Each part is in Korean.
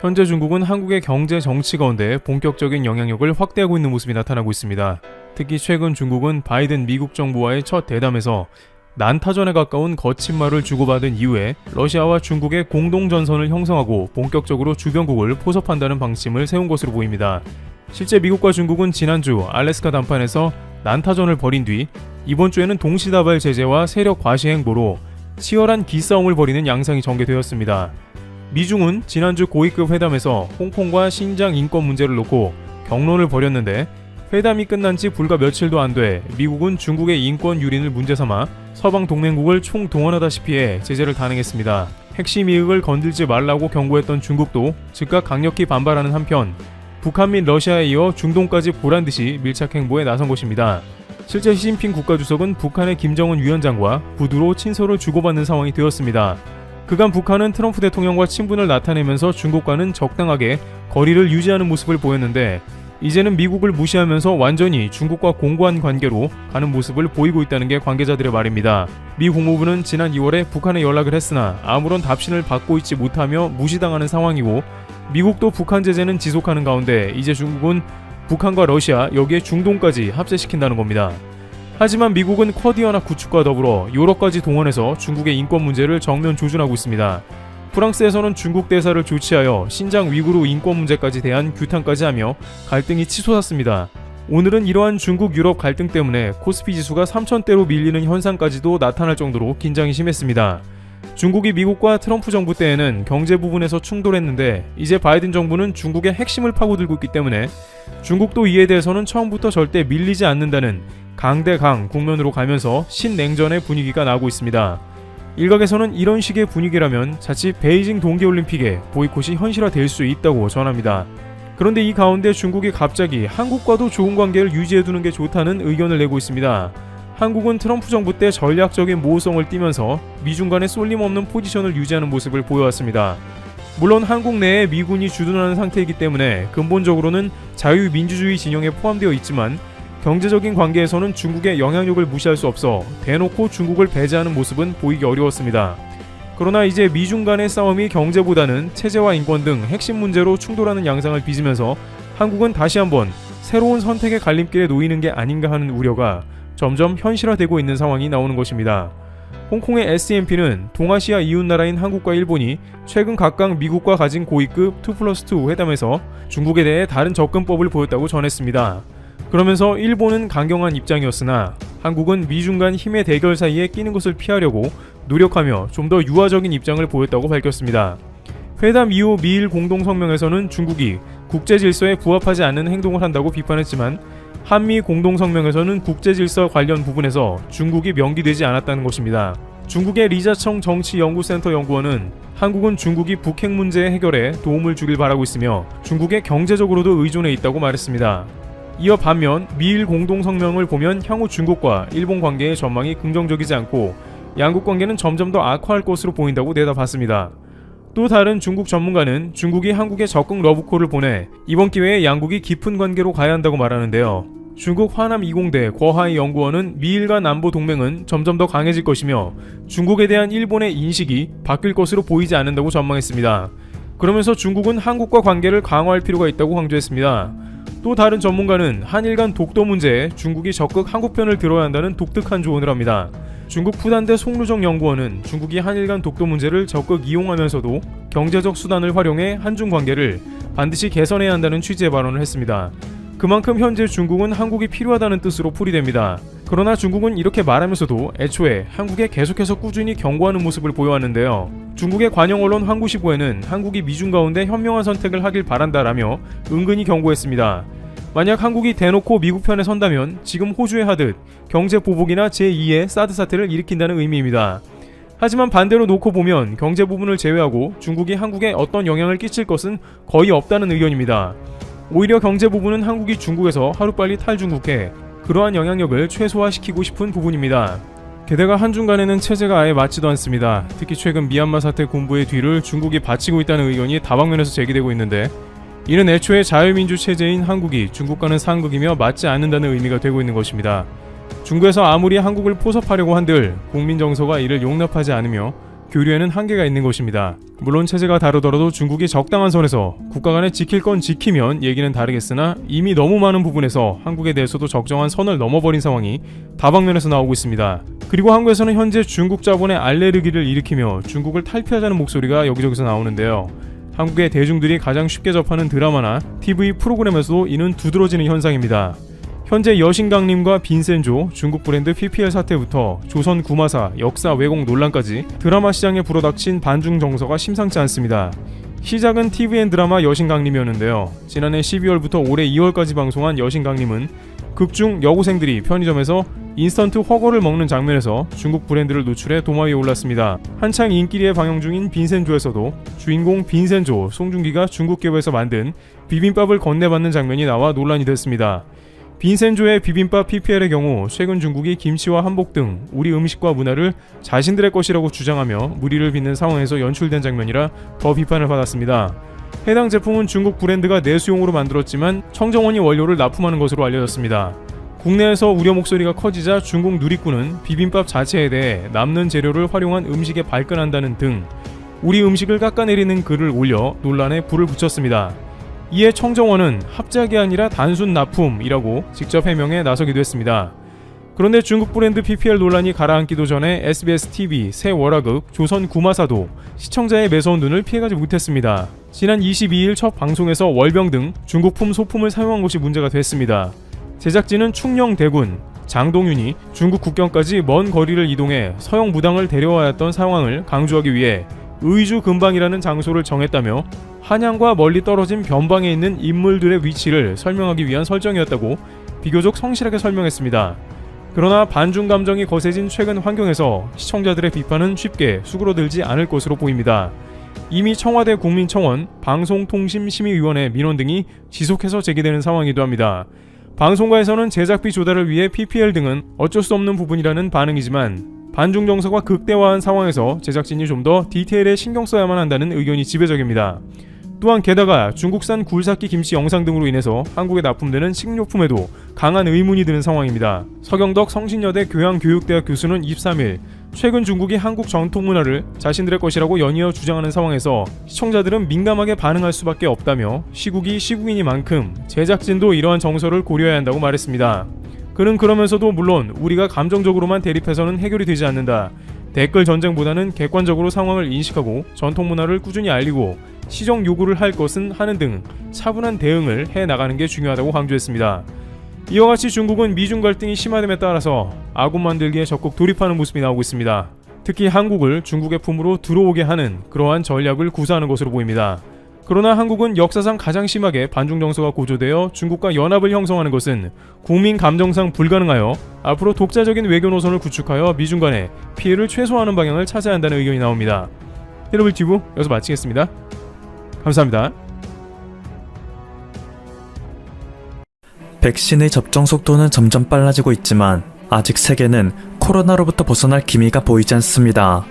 현재 중국은 한국의 경제 정치 가운데 본격적인 영향력을 확대하고 있는 모습이 나타나고 있습니다. 특히 최근 중국은 바이든 미국 정부와의 첫 대담에서 난타전에 가까운 거친 말을 주고받은 이후에 러시아와 중국의 공동전선을 형성하고 본격적으로 주변국을 포섭한다는 방침을 세운 것으로 보입니다. 실제 미국과 중국은 지난주 알래스카 담판에서 난타전을 벌인 뒤 이번 주에는 동시다발 제재와 세력 과시 행보로 치열한 기싸움을 벌이는 양상이 전개되었습니다. 미중은 지난주 고위급 회담에서 홍콩과 신장 인권 문제를 놓고 격론을 벌였는데 회담이 끝난 지 불과 며칠도 안 돼 미국은 중국의 인권 유린을 문제 삼아 서방 동맹국을 총동원하다시피 해 제재를 단행했습니다. 핵심 이익을 건들지 말라고 경고했던 중국도 즉각 강력히 반발하는 한편 북한 및 러시아에 이어 중동까지 보란듯이 밀착 행보에 나선 것입니다. 실제 시진핑 국가주석은 북한의 김정은 위원장과 구두로 친서를 주고받는 상황이 되었습니다. 그간 북한은 트럼프 대통령과 친분을 나타내면서 중국과는 적당하게 거리를 유지하는 모습을 보였는데 이제는 미국을 무시하면서 완전히 중국과 공고한 관계로 가는 모습을 보이고 있다는 게 관계자들의 말입니다. 미 국무부는 지난 2월에 북한에 연락을 했으나 아무런 답신을 받고 있지 못하며 무시당하는 상황이고 미국도 북한 제재는 지속하는 가운데 이제 중국은 북한과 러시아 여기에 중동까지 합세시킨다는 겁니다. 하지만 미국은 쿼드 연합 구축과 더불어 유럽까지 동원해서 중국의 인권 문제를 정면 조준하고 있습니다. 프랑스에서는 중국 대사를 조치하여 신장 위구르 인권 문제까지 대한 규탄까지 하며 갈등이 치솟았습니다. 오늘은 이러한 중국 유럽 갈등 때문에 코스피 지수가 3,000대로 밀리는 현상까지도 나타날 정도로 긴장이 심했습니다. 중국이 미국과 트럼프 정부 때에는 경제 부분에서 충돌했는데 이제 바이든 정부는 중국의 핵심을 파고들고 있기 때문에 중국도 이에 대해서는 처음부터 절대 밀리지 않는다는 강대강 국면으로 가면서 신냉전의 분위기가 나고 있습니다. 일각에서는 이런 식의 분위기라면 자칫 베이징 동계올림픽에 보이콧이 현실화될 수 있다고 전합니다. 그런데 이 가운데 중국이 갑자기 한국과도 좋은 관계를 유지해두는 게 좋다는 의견을 내고 있습니다. 한국은 트럼프 정부 때 전략적인 모호성을 띠면서 미중 간의 쏠림없는 포지션을 유지하는 모습을 보여왔습니다. 물론 한국 내에 미군이 주둔하는 상태이기 때문에 근본적으로는 자유민주주의 진영에 포함되어 있지만 경제적인 관계에서는 중국의 영향력을 무시할 수 없어 대놓고 중국을 배제하는 모습은 보이기 어려웠습니다. 그러나 이제 미중 간의 싸움이 경제보다는 체제와 인권 등 핵심 문제로 충돌하는 양상을 빚으면서 한국은 다시 한번 새로운 선택의 갈림길에 놓이는 게 아닌가 하는 우려가 점점 현실화되고 있는 상황이 나오는 것입니다. 홍콩의 SMP는 동아시아 이웃나라인 한국과 일본이 최근 각각 미국과 가진 고위급 2+2 회담에서 중국에 대해 다른 접근법을 보였다고 전했습니다. 그러면서 일본은 강경한 입장이었으나 한국은 미중 간 힘의 대결 사이에 끼는 것을 피하려고 노력하며 좀 더 유화적인 입장을 보였다고 밝혔습니다. 회담 이후 미일 공동성명에서는 중국이 국제질서에 부합하지 않는 행동을 한다고 비판했지만 한미 공동성명에서는 국제질서 관련 부분에서 중국이 명기되지 않았다는 것입니다. 중국의 리자청 정치연구센터 연구원은 한국은 중국이 북핵 문제 해결에 도움을 주길 바라고 있으며 중국에 경제적으로도 의존해 있다고 말했습니다. 이어 반면 미일 공동성명을 보면 향후 중국과 일본 관계의 전망이 긍정적이지 않고 양국 관계는 점점 더 악화할 것으로 보인다고 내다봤습니다. 또 다른 중국 전문가는 중국이 한국에 적극 러브콜을 보내 이번 기회에 양국이 깊은 관계로 가야 한다고 말하는데요. 중국 화남 20대 거하이 연구원은 미일 간 안보 동맹은 점점 더 강해질 것이며 중국에 대한 일본의 인식이 바뀔 것으로 보이지 않는다고 전망했습니다. 그러면서 중국은 한국과 관계를 강화할 필요가 있다고 강조했습니다. 또 다른 전문가는 한일 간 독도 문제에 중국이 적극 한국 편을 들어야 한다는 독특한 조언을 합니다. 중국 푸단대 송루정 연구원은 중국이 한일 간 독도 문제를 적극 이용하면서도 경제적 수단을 활용해 한중 관계를 반드시 개선해야 한다는 취지의 발언을 했습니다. 그만큼 현재 중국은 한국이 필요하다는 뜻으로 풀이됩니다. 그러나 중국은 이렇게 말하면서도 애초에 한국에 계속해서 꾸준히 경고하는 모습을 보여왔는데요. 중국의 관영 언론 환구시보에는 한국이 미중 가운데 현명한 선택을 하길 바란다라며 은근히 경고했습니다. 만약 한국이 대놓고 미국 편에 선다면 지금 호주에 하듯 경제 보복이나 제2의 사드 사태를 일으킨다는 의미입니다. 하지만 반대로 놓고 보면 경제 부분을 제외하고 중국이 한국에 어떤 영향을 끼칠 것은 거의 없다는 의견입니다. 오히려 경제 부분은 한국이 중국에서 하루빨리 탈중국해 그러한 영향력을 최소화시키고 싶은 부분입니다. 게다가 한중 간에는 체제가 아예 맞지도 않습니다. 특히 최근 미얀마 사태 군부의 뒤를 중국이 바치고 있다는 의견이 다방면에서 제기되고 있는데 이는 애초에 자유민주 체제인 한국이 중국과는 상극이며 맞지 않는다는 의미가 되고 있는 것입니다. 중국에서 아무리 한국을 포섭하려고 한들 국민 정서가 이를 용납하지 않으며 교류에는 한계가 있는 것입니다. 물론 체제가 다르더라도 중국이 적당한 선에서 국가 간에 지킬 건 지키면 얘기는 다르겠으나 이미 너무 많은 부분에서 한국에 대해서도 적정한 선을 넘어버린 상황이 다방면에서 나오고 있습니다. 그리고 한국에서는 현재 중국 자본의 알레르기를 일으키며 중국을 탈피하자는 목소리가 여기저기서 나오는데요. 한국의 대중들이 가장 쉽게 접하는 드라마나 TV 프로그램에서도 이는 두드러지는 현상입니다. 현재 여신강림과 빈센조, 중국 브랜드 PPL 사태부터 조선 구마사, 역사 왜곡 논란까지 드라마 시장에 불어닥친 반중 정서가 심상치 않습니다. 시작은 TVN 드라마 여신강림이었는데요. 지난해 12월부터 올해 2월까지 방송한 여신강림은 극중 여고생들이 편의점에서 인스턴트 훠궈를 먹는 장면에서 중국 브랜드를 노출해 도마 위에 올랐습니다. 한창 인기리에 방영 중인 빈센조에서도 주인공 빈센조, 송중기가 중국 기업에서 만든 비빔밥을 건네받는 장면이 나와 논란이 됐습니다. 빈센조의 비빔밥 PPL의 경우 최근 중국이 김치와 한복 등 우리 음식과 문화를 자신들의 것이라고 주장하며 무리를 빚는 상황에서 연출된 장면이라 더 비판을 받았습니다. 해당 제품은 중국 브랜드가 내수용으로 만들었지만 청정원이 원료를 납품하는 것으로 알려졌습니다. 국내에서 우려 목소리가 커지자 중국 누리꾼은 비빔밥 자체에 대해 남는 재료를 활용한 음식에 발끈한다는 등 우리 음식을 깎아내리는 글을 올려 논란에 불을 붙였습니다. 이에 청정원은 합작이 아니라 단순 납품이라고 직접 해명에 나서기도 했습니다. 그런데 중국 브랜드 PPL 논란이 가라앉기도 전에 SBS TV 새 월화극 조선 구마사도 시청자의 매서운 눈을 피해가지 못했습니다. 지난 22일 첫 방송에서 월병 등 중국품 소품을 사용한 것이 문제가 됐습니다. 제작진은 충녕대군, 장동윤이 중국 국경까지 먼 거리를 이동해 서영 무당을 데려와야 했던 상황을 강조하기 위해 의주 근방이라는 장소를 정했다며 한양과 멀리 떨어진 변방에 있는 인물들의 위치를 설명하기 위한 설정이었다고 비교적 성실하게 설명했습니다. 그러나 반중 감정이 거세진 최근 환경에서 시청자들의 비판은 쉽게 수그러들지 않을 것으로 보입니다. 이미 청와대 국민청원, 방송통신심의위원회 민원 등이 지속해서 제기되는 상황이기도 합니다. 방송가에서는 제작비 조달을 위해 PPL 등은 어쩔 수 없는 부분이라는 반응이지만 반중 정서가 극대화한 상황에서 제작진이 좀 더 디테일에 신경 써야만 한다는 의견이 지배적입니다. 또한 게다가 중국산 굴삭기 김치 영상 등으로 인해서 한국에 납품되는 식료품에도 강한 의문이 드는 상황입니다. 서경덕 성신여대 교양교육대학 교수는 23일 최근 중국이 한국 전통문화를 자신들의 것이라고 연이어 주장하는 상황에서 시청자들은 민감하게 반응할 수밖에 없다며 시국이 시국이니만큼 제작진도 이러한 정서를 고려해야 한다고 말했습니다. 그는 그러면서도 물론 우리가 감정적으로만 대립해서는 해결이 되지 않는다. 댓글 전쟁보다는 객관적으로 상황을 인식하고 전통문화를 꾸준히 알리고 시정 요구를 할 것은 하는 등 차분한 대응을 해나가는 게 중요하다고 강조했습니다. 이와 같이 중국은 미중 갈등이 심화됨에 따라서 아군 만들기에 적극 돌입하는 모습이 나오고 있습니다. 특히 한국을 중국의 품으로 들어오게 하는 그러한 전략을 구사하는 것으로 보입니다. 그러나 한국은 역사상 가장 심하게 반중 정서가 고조되어 중국과 연합을 형성하는 것은 국민 감정상 불가능하여 앞으로 독자적인 외교 노선을 구축하여 미중 간의 피해를 최소화하는 방향을 찾아야 한다는 의견이 나옵니다. 헤르블티브 여기서 마치겠습니다. 감사합니다. 백신의 접종 속도는 점점 빨라지고 있지만 아직 세계는 코로나로부터 벗어날 기미가 보이지 않습니다.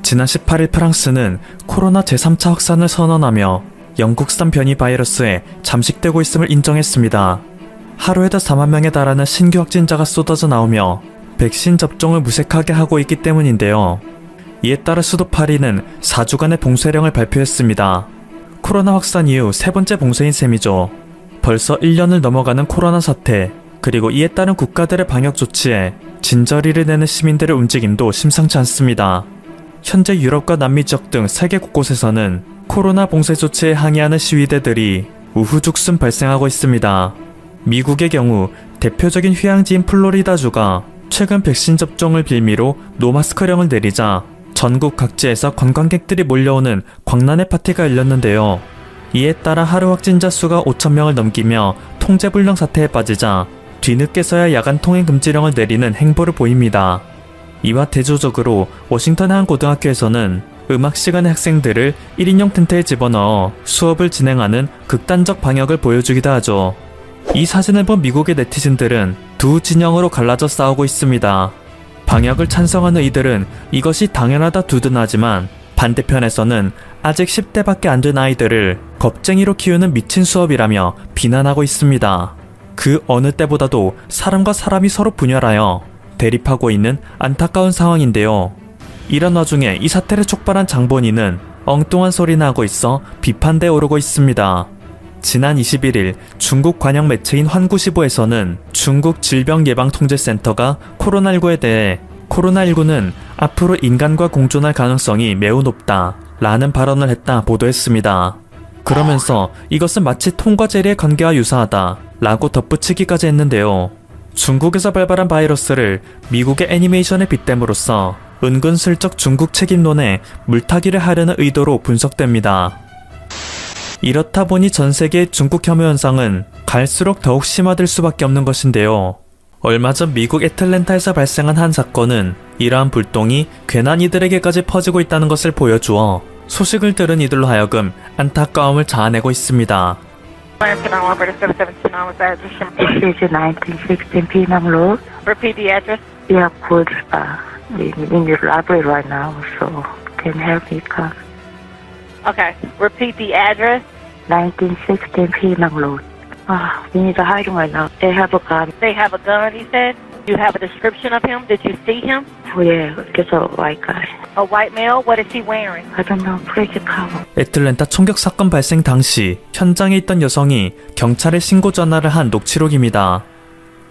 지난 18일 프랑스는 코로나 제3차 확산을 선언하며 영국산 변이 바이러스에 잠식되고 있음을 인정했습니다. 하루에도 4만 명에 달하는 신규 확진자가 쏟아져 나오며 백신 접종을 무색하게 하고 있기 때문인데요. 이에 따라 수도 파리는 4주간의 봉쇄령을 발표했습니다. 코로나 확산 이후 세 번째 봉쇄인 셈이죠. 벌써 1년을 넘어가는 코로나 사태, 그리고 이에 따른 국가들의 방역 조치에 진저리를 내는 시민들의 움직임도 심상치 않습니다. 현재 유럽과 남미 지역 등 세계 곳곳에서는 코로나 봉쇄 조치에 항의하는 시위대들이 우후죽순 발생하고 있습니다. 미국의 경우 대표적인 휴양지인 플로리다주가 최근 백신 접종을 빌미로 노마스크령을 내리자 전국 각지에서 관광객들이 몰려오는 광란의 파티가 열렸는데요. 이에 따라 하루 확진자 수가 5,000명을 넘기며 통제불능 사태에 빠지자 뒤늦게서야 야간 통행 금지령을 내리는 행보를 보입니다. 이와 대조적으로 워싱턴의 한 고등학교에서는 음악 시간에 학생들을 1인용 텐트에 집어넣어 수업을 진행하는 극단적 방역을 보여주기도 하죠. 이 사진을 본 미국의 네티즌들은 두 진영으로 갈라져 싸우고 있습니다. 방역을 찬성하는 이들은 이것이 당연하다 두둔하지만 반대편에서는 아직 10대밖에 안 된 아이들을 겁쟁이로 키우는 미친 수업이라며 비난하고 있습니다. 그 어느 때보다도 사람과 사람이 서로 분열하여 대립하고 있는 안타까운 상황인데요. 이런 와중에 이 사태를 촉발한 장본인은 엉뚱한 소리나 하고 있어 비판대에 오르고 있습니다. 지난 21일 중국 관영 매체인 환구시보에서는 중국 질병예방통제센터가 코로나19에 대해 코로나19는 앞으로 인간과 공존할 가능성이 매우 높다 라는 발언을 했다 보도했습니다. 그러면서 이것은 마치 톰과 제리의 관계와 유사하다 라고 덧붙이기까지 했는데요. 중국에서 발발한 바이러스를 미국의 애니메이션에 빗댐으로써 은근슬쩍 중국 책임론에 물타기를 하려는 의도로 분석됩니다. 이렇다 보니 전 세계의 중국 혐오 현상은 갈수록 더욱 심화될 수밖에 없는 것인데요. 얼마 전 미국 애틀랜타에서 발생한 한 사건은 이러한 불똥이 괜한 이들에게까지 퍼지고 있다는 것을 보여주어 소식을 들은 이들로 하여금 안타까움을 자아내고 있습니다. This is 1916 Penang Road. Repeat the address. Yeah, could in the library right now, so can help me come. Okay. Repeat the address. 1916 Penang Road. We need to hide him right now. They have a gun. They have a gun, he said. You have a description of him? Did you see him? Oh yeah, it's a white guy. A white male? What is he wearing? I don't know. Pretty cover. 애틀랜타 총격 사건 발생 당시 현장에 있던 여성이 경찰에 신고 전화를 한 녹취록입니다.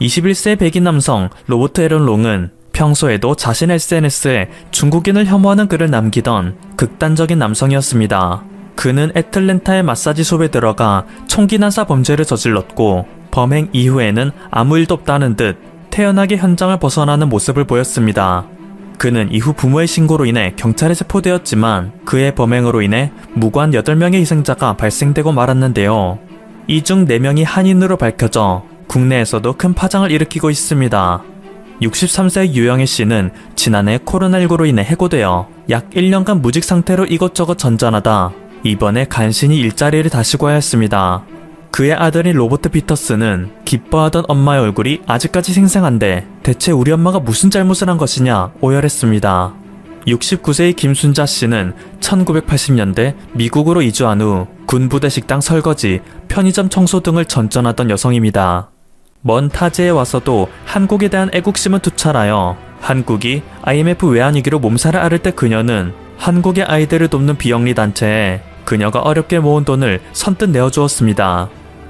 21세 백인 남성 로버트 에런 롱은 평소에도 자신의 SNS에 중국인을 혐오하는 글을 남기던 극단적인 남성이었습니다. 그는 애틀랜타의 마사지숍에 들어가 총기 난사 범죄를 저질렀고 범행 이후에는 아무 일도 없다는 듯 태연하게 현장을 벗어나는 모습을 보였습니다. 그는 이후 부모의 신고로 인해 경찰에 체포되었지만 그의 범행으로 인해 무고한 8명의 희생자가 발생되고 말았는데요. 이 중 4명이 한인으로 밝혀져 국내에서도 큰 파장을 일으키고 있습니다. 63세 유영애 씨는 지난해 코로나19로 인해 해고되어 약 1년간 무직 상태로 이것저것 전전하다 이번에 간신히 일자리를 다시 구해야 했습니다. 그의 아들인 로버트 피터스는 기뻐하던 엄마의 얼굴이 아직까지 생생한데 대체 우리 엄마가 무슨 잘못을 한 것이냐 오열했습니다. 69세의 김순자 씨는 1980년대 미국으로 이주한 후 군부대 식당 설거지, 편의점 청소 등을 전전하던 여성입니다. 먼 타지에 와서도 한국에 대한 애국심은 투철하여 한국이 IMF 외환위기로 몸살을 앓을 때 그녀는 한국의 아이들을 돕는 비영리 단체에 그녀가 어렵게 모은 돈을 선뜻 내어주었습니다.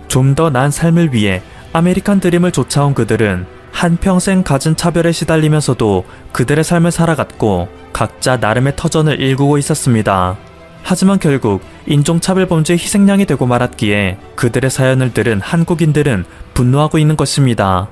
좀 더 나은 삶을 위해 아메리칸 드림을 쫓아온 그들은 한평생 갖은 차별에 시달리면서도 그들의 삶을 살아갔고 각자 나름의 터전을 일구고 있었습니다. 하지만 결국 인종차별 범죄의 희생양이 되고 말았기에 그들의 사연을 들은 한국인들은 분노하고 있는 것입니다.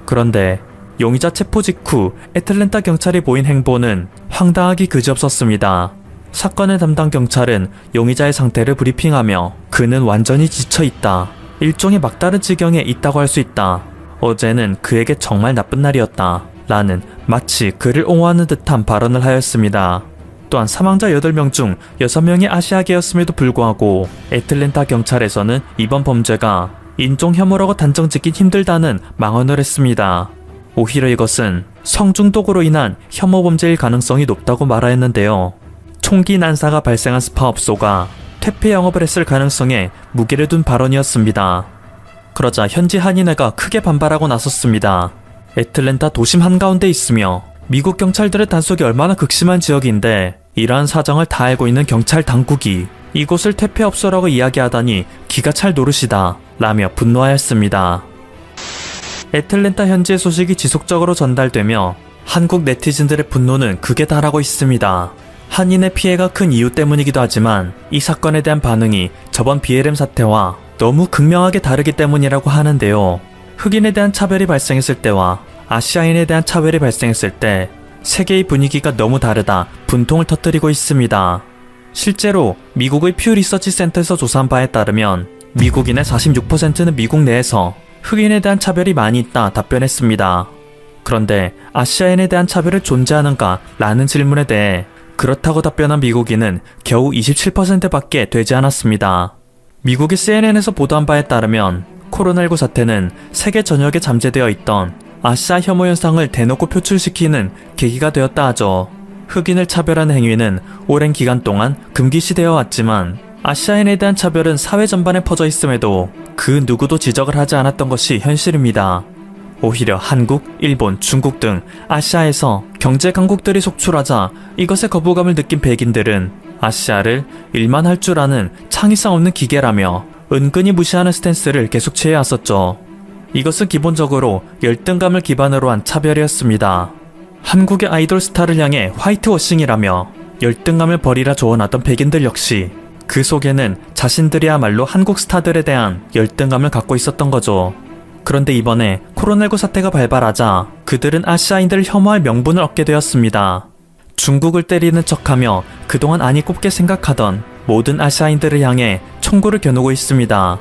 그런데 용의자 체포 직후 애틀랜타 경찰이 보인 행보는 황당하기 그지없었습니다. 사건의 담당 경찰은 용의자의 상태를 브리핑하며 그는 완전히 지쳐있다. 일종의 막다른 지경에 있다고 할 수 있다. 어제는 그에게 정말 나쁜 날이었다. 라는 마치 그를 옹호하는 듯한 발언을 하였습니다. 또한 사망자 8명 중 6명이 아시아계였음에도 불구하고 애틀랜타 경찰에서는 이번 범죄가 인종 혐오라고 단정 짓긴 힘들다는 망언을 했습니다. 오히려 이것은 성중독으로 인한 혐오 범죄일 가능성이 높다고 말하였는데요. 총기 난사가 발생한 스파업소가 퇴폐 영업을 했을 가능성에 무게를 둔 발언이었습니다. 그러자 현지 한인회가 크게 반발하고 나섰습니다. 애틀랜타 도심 한가운데 있으며 미국 경찰들의 단속이 얼마나 극심한 지역인데 이러한 사정을 다 알고 있는 경찰 당국이 이곳을 퇴폐업소라고 이야기하다니 기가 찰 노릇이다 라며 분노하였습니다. 애틀랜타 현지의 소식이 지속적으로 전달되며 한국 네티즌들의 분노는 극에 달하고 있습니다. 한인의 피해가 큰 이유 때문이기도 하지만 이 사건에 대한 반응이 저번 BLM 사태와 너무 극명하게 다르기 때문이라고 하는데요. 흑인에 대한 차별이 발생했을 때와 아시아인에 대한 차별이 발생했을 때 세계의 분위기가 너무 다르다 분통을 터뜨리고 있습니다. 실제로 미국의 퓨 리서치 센터에서 조사한 바에 따르면 미국인의 46%는 미국 내에서 흑인에 대한 차별이 많이 있다 답변했습니다. 그런데 아시아인에 대한 차별이 존재하는가 라는 질문에 대해 그렇다고 답변한 미국인은 겨우 27%밖에 되지 않았습니다. 미국의 CNN에서 보도한 바에 따르면 코로나19 사태는 세계 전역에 잠재되어 있던 아시아 혐오 현상을 대놓고 표출시키는 계기가 되었다 하죠. 흑인을 차별하는 행위는 오랜 기간 동안 금기시되어 왔지만 아시아인에 대한 차별은 사회 전반에 퍼져 있음에도 그 누구도 지적을 하지 않았던 것이 현실입니다. 오히려 한국, 일본, 중국 등 아시아에서 경제 강국들이 속출하자 이것에 거부감을 느낀 백인들은 아시아를 일만 할 줄 아는 창의성 없는 기계라며 은근히 무시하는 스탠스를 계속 취해왔었죠. 이것은 기본적으로 열등감을 기반으로 한 차별이었습니다. 한국의 아이돌 스타를 향해 화이트워싱이라며 열등감을 버리라 조언하던 백인들 역시 그 속에는 자신들이야말로 한국 스타들에 대한 열등감을 갖고 있었던 거죠. 그런데 이번에 코로나19 사태가 발발하자 그들은 아시아인들을 혐오할 명분을 얻게 되었습니다. 중국을 때리는 척하며 그동안 안이 꼽게 생각하던 모든 아시아인들을 향해 총구를 겨누고 있습니다.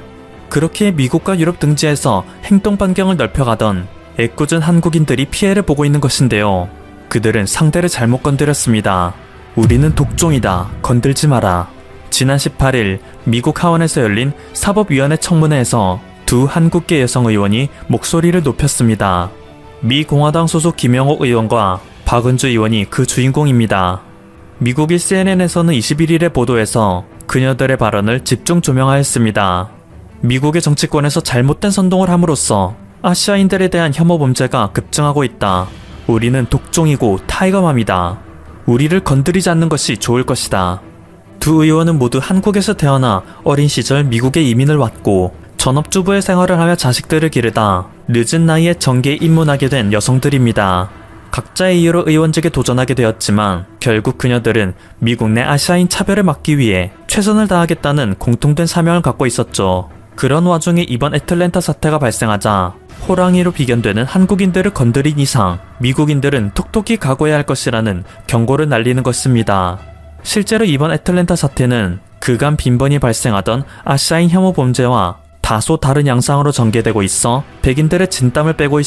그렇게 미국과 유럽 등지에서 행동 반경을 넓혀가던 애꿎은 한국인들이 피해를 보고 있는 것인데요. 그들은 상대를 잘못 건드렸습니다. 우리는 독종이다. 건들지 마라. 지난 18일 미국 하원에서 열린 사법위원회 청문회에서 두 한국계 여성 의원이 목소리를 높였습니다. 미 공화당 소속 김영옥 의원과 박은주 의원이 그 주인공입니다. 미국의 CNN에서는 21일의 보도에서 그녀들의 발언을 집중 조명하였습니다. 미국의 정치권에서 잘못된 선동을 함으로써 아시아인들에 대한 혐오 범죄가 급증하고 있다. 우리는 독종이고 타이거맘이다. 우리를 건드리지 않는 것이 좋을 것이다. 두 의원은 모두 한국에서 태어나 어린 시절 미국에 이민을 왔고 전업주부의 생활을 하며 자식들을 기르다 늦은 나이에 정계에 입문하게 된 여성들입니다. 각자의 이유로 의원직에 도전하게 되었지만 결국 그녀들은 미국 내 아시아인 차별을 막기 위해 최선을 다하겠다는 공통된 사명을 갖고 있었죠. 그런 와중에 이번 애틀랜타 사태가 발생하자 호랑이로 비견되는 한국인들을 건드린 이상 미국인들은 톡톡히 각오해야 할 것이라는 경고를 날리는 것입니다. 실제로 이번 애틀랜타 사태는 그간 빈번히 발생하던 아시아인 혐오 범죄와 다소 다른 양상으로 전개되고 있어 백인들의 진땀을 빼고 있습니다.